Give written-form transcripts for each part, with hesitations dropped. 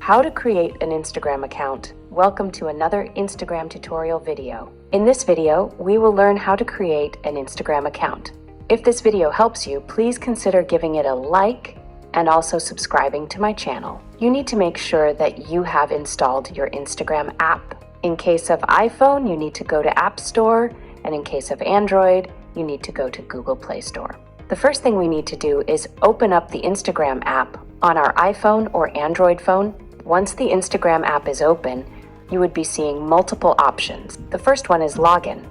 How to create an Instagram account. Welcome to another Instagram tutorial video. In this video, we will learn how to create an Instagram account. If this video helps you, please consider giving it a like and also subscribing to my channel. You need to make sure that you have installed your Instagram app. In case of iPhone, you need to go to App Store, and in case of Android, you need to go to Google Play Store. The first thing we need to do is open up the Instagram app on our iPhone or Android phone. Once the Instagram app is open, you would be seeing multiple options. The first one is login,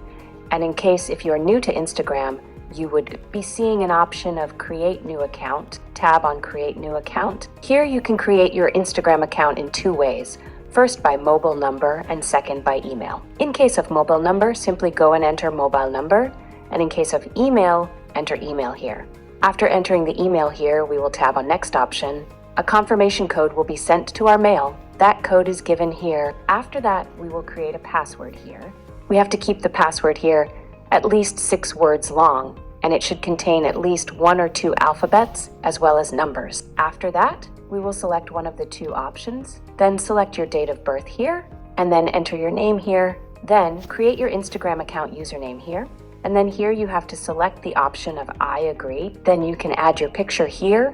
and in case if you're new to Instagram, you would be seeing an option of create new account, tab on create new account. Here you can create your Instagram account in two ways. First by mobile number and second by email. In case of mobile number, simply go and enter mobile number, and in case of email, enter email here. After entering the email here, we will tab on next option. A confirmation code will be sent to our mail. That code is given here. After that, we will create a password here. We have to keep the password here at least 6 words long, and it should contain at least 1 or 2 alphabets as well as numbers. After that, we will select one of the 2 options, then select your date of birth here, and then enter your name here. Then create your Instagram account username here, and then here you have to select the option of I agree. Then you can add your picture here,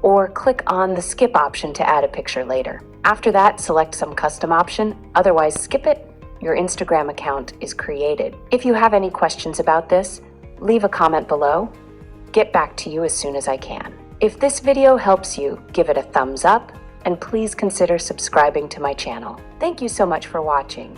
or click on the skip option to add a picture later. After that, select some custom option, otherwise skip it. Your Instagram account is created. If you have any questions about this, leave a comment below. Get back to you as soon as I can. If this video helps you, give it a thumbs up, and please consider subscribing to my channel. Thank you so much for watching.